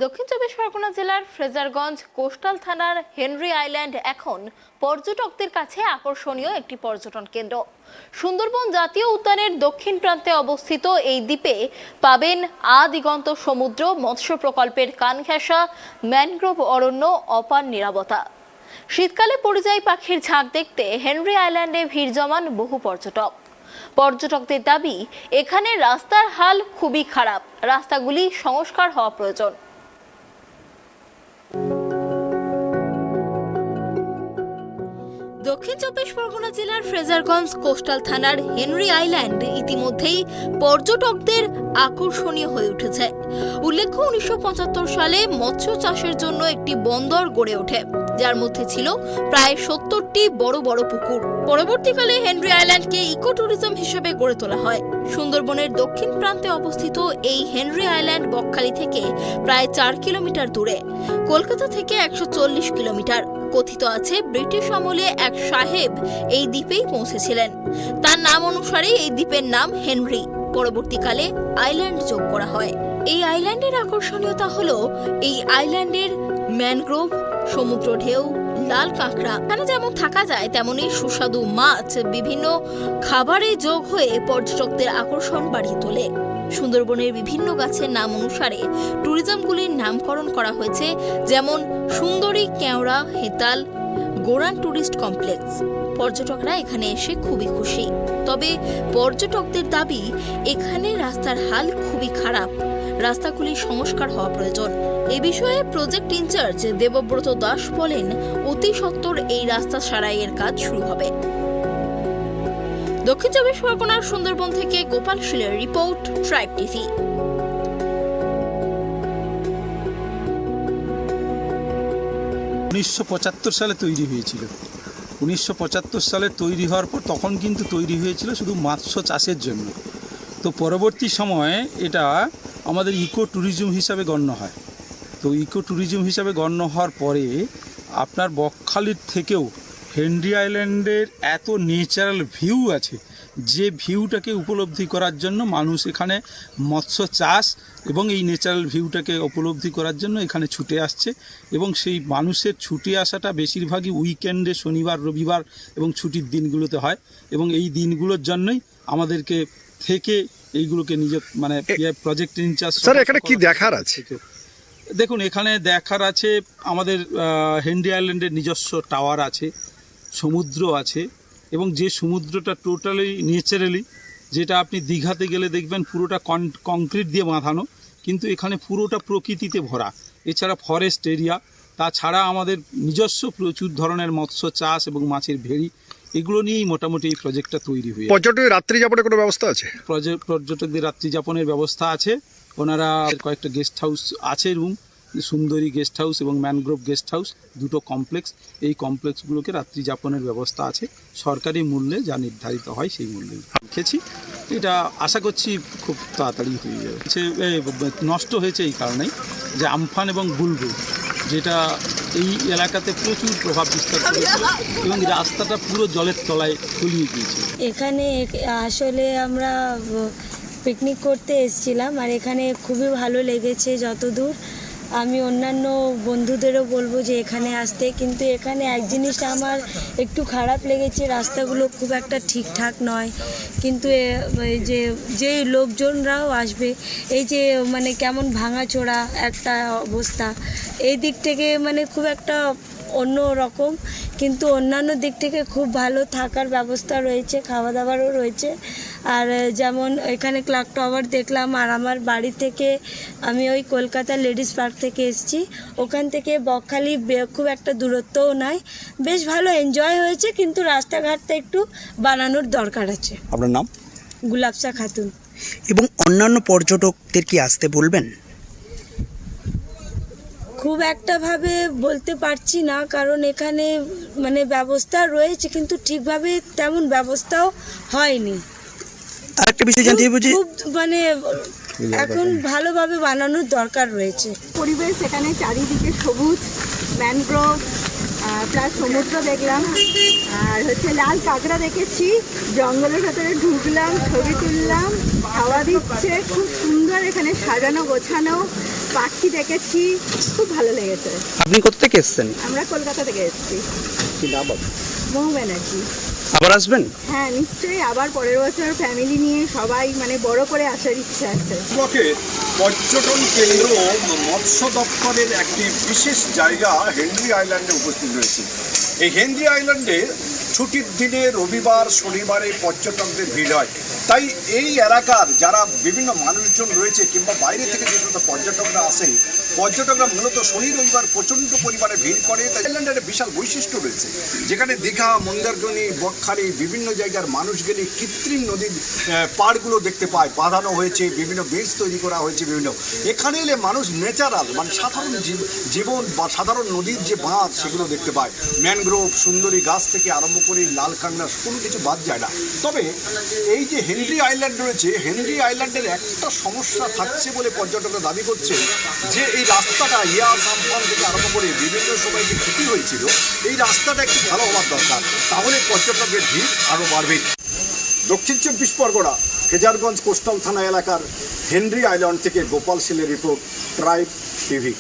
দক্ষিণ চব্বিশ পরগনা জেলার ফ্রেজারগঞ্জ কোস্টাল থানার হেনরি আইল্যান্ড এখন পর্যটকদের কাছে আকর্ষণীয় একটি পর্যটন কেন্দ্র। সুন্দরবন জাতীয় উদ্যানের দক্ষিণ প্রান্তে অবস্থিত এই দ্বীপে পাবেন আদিগন্ত সমুদ্র, মৎস্য প্রকল্পের কানঘেঁষা ম্যানগ্রোভ অরণ্য, অপার নিরাপত্তা। শীতকালে পরিযায়ী পাখির ঝাঁক দেখতে হেনরি আইল্যান্ডে ভিড় জমান বহু পর্যটক। পর্যটকদের দাবি, এখানে রাস্তার হাল খুবই খারাপ, রাস্তাগুলি সংস্কার হওয়া প্রয়োজন। দক্ষিণ চব্বিশ পরগনা জেলার ফ্রেজারগঞ্জ কোস্টাল থানার হেনরি আইল্যান্ড ইতিমধ্যেই পর্যটকদের আকর্ষণীয় হয়ে উঠেছে। উল্লেখ্য, 1975 সালে মৎস্য চাষের জন্য একটি বন্দর গড়ে ওঠে, যার মধ্যে ছিল প্রায় 70টি বড় বড় পুকুর। পরবর্তীকালে হেনরি আইল্যান্ডকে ইকো ট্যুরিজম হিসেবে গড়ে তোলা হয়। সুন্দরবনের দক্ষিণ প্রান্তে অবস্থিত এই হেনরি আইল্যান্ড বকখালি থেকে প্রায় 4 কিলোমিটার দূরে, কলকাতা থেকে 140 কিলোমিটার। কথিত আছে, ব্রিটিশ আমলে এক সাহেব এই দ্বীপেই পৌঁছেছিলেন। তার নাম অনুসারে এই দ্বীপের নাম হেনরি। পরবর্তীকালে আইল্যান্ড যোগ করা হয়। এই আইল্যান্ডের আকর্ষণীয়তা হলো এই আইল্যান্ডের ম্যানগ্রোভ, সমুদ্র ঢেউ, লাল কাঁকড়া। এখানে যেমন থাকা যায় তেমনি সুস্বাদু মাছ বিভিন্ন খাবারে যোগ হয়ে পর্যটকদের আকর্ষণ বাড়িয়ে তোলে। সুন্দরবনের বিভিন্ন গাছের নাম অনুসারে ট্যুরিজমগুলির নামকরণ করা হয়েছে, যেমন সুন্দরী, কেওড়া, হেতাল, গোরান টুরিস্ট কমপ্লেক্স। পর্যটকরা এখানে এসে খুবই খুশি। তবে পর্যটকদের দাবি, এখানে রাস্তার হাল খুবই খারাপ, রাস্তাগুলি সংস্কার হওয়া প্রয়োজন। এ বিষয়ে প্রজেক্ট ইনচার্জ দেবব্রত দাস বলেন, অতি সত্বর এই রাস্তা সারাইয়ের কাজ শুরু হবে। দক্ষিণ চব্বিশ পরগনার সুন্দরবন থেকে গোপাল শীলের রিপোর্ট, ট্রাইব টিভি। 1975 সালে তৈরি হয়েছিল। 1975 সালে তৈরি হওয়ার পর তখন কিন্তু তৈরি হয়েছিল শুধু মৎস্য চাষের জন্য। তো পরবর্তী সময়ে এটা আমাদের ইকো ট্যুরিজম হিসাবে গণ্য হয়। তো ইকো ট্যুরিজম হিসাবে গণ্য হওয়ার পরে আপনার বকখালির থেকেও হেনরি আইল্যান্ডের এত ন্যাচারাল ভিউ আছে, যে ভিউটাকে উপলব্ধি করার জন্য মানুষ এখানে মৎস্য চাষ এবং এই ন্যাচারাল ভিউটাকে উপলব্ধি করার জন্য এখানে ছুটে আসছে। এবং সেই মানুষের ছুটে আসাটা বেশিরভাগই উইকেন্ডে, শনিবার, রবিবার এবং ছুটির দিনগুলোতে হয়। এবং এই দিনগুলোর জন্যই আমাদেরকে থেকে এইগুলোকে মানে প্রজেক্ট ইনচার্জ। স্যার, এখানে কি দেখার আছে? দেখুন, এখানে দেখার আছে আমাদের হেনরি আইল্যান্ডের নিজস্ব টাওয়ার আছে, সমুদ্র আছে, এবং যে সমুদ্রটা টোটালি ন্যাচারালি, যেটা আপনি দীঘাতে গেলে দেখবেন পুরোটা কংক্রিট দিয়ে বাঁধানো, কিন্তু এখানে পুরোটা প্রকৃতিতে ভরা। এছাড়া ফরেস্ট এরিয়া, তাছাড়া আমাদের নিজস্ব প্রচুর ধরনের মৎস্য চাষ এবং মাছের ভেড়ি, এগুলো নিয়েই মোটামুটি এই প্রজেক্টটা তৈরি হয়ে। পর্যটকের রাত্রি যাপনের কোনো ব্যবস্থা আছে? পর্যটকদের রাত্রি যাপনের ব্যবস্থা আছে। ওনারা কয়েকটা গেস্ট হাউস আছে, রুম, সুন্দরী গেস্ট হাউস এবং ম্যানগ্রোভ গেস্ট হাউস, দুটো কমপ্লেক্স। এই কমপ্লেক্সগুলোকে রাত্রি যাপনের ব্যবস্থা আছে, সরকারি মূল্যে যা নির্ধারিত হয় সেই মূল্যে রেখেছি। এটা আশা করছি খুব তাড়াতাড়ি হয়ে যাবে। নষ্ট হয়েছে এই কারণেই যে আমফান এবং বুলবুল, যেটা এই এলাকাতে প্রচুর প্রভাব বিস্তার করেছিল এবং রাস্তাটা পুরো জলের তলায় তলিয়ে গিয়েছে। এখানে আসলে আমরা পিকনিক করতে এসেছিলাম, আর এখানে খুবই ভালো লেগেছে। যতদূর আমি অন্যান্য বন্ধুদেরও বলবো যে এখানে আসতে, কিন্তু এখানে এক জিনিসটা আমার একটু খারাপ লেগেছে, রাস্তাগুলো খুব একটা ঠিকঠাক নয়। কিন্তু যে লোকজনরাও আসবে, এই যে মানে কেমন ভাঙাচোরা একটা অবস্থা, এই দিক থেকে মানে খুব একটা অন্য রকম। কিন্তু অন্যান্য দিক থেকে খুব ভালো থাকার ব্যবস্থা রয়েছে, খাওয়া দাওয়ারও রয়েছে। আর যেমন এখানে ক্লক টাওয়ার দেখলাম, আর আমার বাড়ি থেকে আমি ওই কলকাতা লেডিস পার্ক থেকে এসেছি, ওখান থেকে বকখালি খুব একটা দূরত্বও নয়, বেশ ভালো এনজয় হয়েছে। কিন্তু রাস্তাঘাটটা একটু বানানোর দরকার আছে। আপনার নাম? গুলাবসা খাতুন। এবং অন্যান্য পর্যটকদের কি আসতে বলবেন? খুব একটাভাবে বলতে পারছি না, কারণ এখানে মানে ব্যবস্থা রয়েছে কিন্তু ঠিকভাবে তেমন ব্যবস্থাও হয়নি। আরেকটা বিষয় জানতে চাইবো যে খুব মানে এখন ভালোভাবে বানানোর দরকার রয়েছে। পরিবেশ এখানে চারিদিকে সবুজ, ম্যানগ্রোভ প্লাস সমুদ্র দেখলাম, আর লাল কাঁকড়া দেখেছি, জঙ্গলের ভেতরে ঢুকলাম, ছবি তুললাম, খাওয়া দিচ্ছে, খুব সুন্দর এখানে সাজানো গোছানো। পাখি দেখেছি, খুব ভালো লেগেছে। আপনি কোথা থেকে এসেছেন? আমরা কলকাতা থেকে এসেছি। কি নাম? মৌ ব্যানার্জি। আবার আসবেন? হ্যাঁ নিশ্চয়ই, আবার পরের বছর ফ্যামিলি নিয়ে সবাই মানে বড় করে আসার ইচ্ছা আছে। ব্লকের পর্যটন কেন্দ্র মৎস্য দপ্তরের একটি বিশেষ জায়গা হেনরি আইল্যান্ডে উপস্থিত রয়েছে। এই হেনরি আইল্যান্ডে ছুটির দিনে রবিবার শনিবারে পর্যটকদের ভিড় হয়। তাই এই এলাকার যারা বিভিন্ন মানুষজন রয়েছে কিংবা বাইরে থেকে যে সমস্ত পর্যটকরা আসে, পর্যটকরা মূলত শনি রবিবার প্রচণ্ড পরিমাণে ভিড় করে। তাই আইল্যান্ডের একটা বিশাল বৈশিষ্ট্য রয়েছে, যেখানে দীঘা, মন্দারমণি, বকখালি বিভিন্ন জায়গার মানুষ গেলে কৃত্রিম নদীর পাড়গুলো দেখতে পায়, বাঁধানো হয়েছে, বিভিন্ন বেঞ্চ তৈরি করা হয়েছে বিভিন্ন। এখানে এলে মানুষ ন্যাচারাল মানে সাধারণ জীবন বা সাধারণ নদীর যে বাঁধ সেগুলো দেখতে পায়। ম্যানগ্রোভ, সুন্দরী গাছ থেকে আরম্ভ করে লাল কাঁকড়া কোনো কিছু বাদ যায় না। তবে এই যে হেনরি আইল্যান্ড রয়েছে, হেনরি আইল্যান্ডের একটা সমস্যা থাকছে বলে পর্যটকরা দাবি করছে, যে এই রাস্তাটা সাম্পান থেকে আরম্ভ করে বিভিন্ন সময় যে ক্ষতি হয়েছিল, এই রাস্তাটা একটু ভালো হওয়ার দরকার, তাহলে পর্যটকের ভিড় আরও বাড়বে। দক্ষিণ 24 পরগনা ফ্রেজারগঞ্জ কোস্টাল থানা এলাকার হেনরি আইল্যান্ড থেকে গোপাল শীলের রিপোর্ট, ট্রাইব টিভি।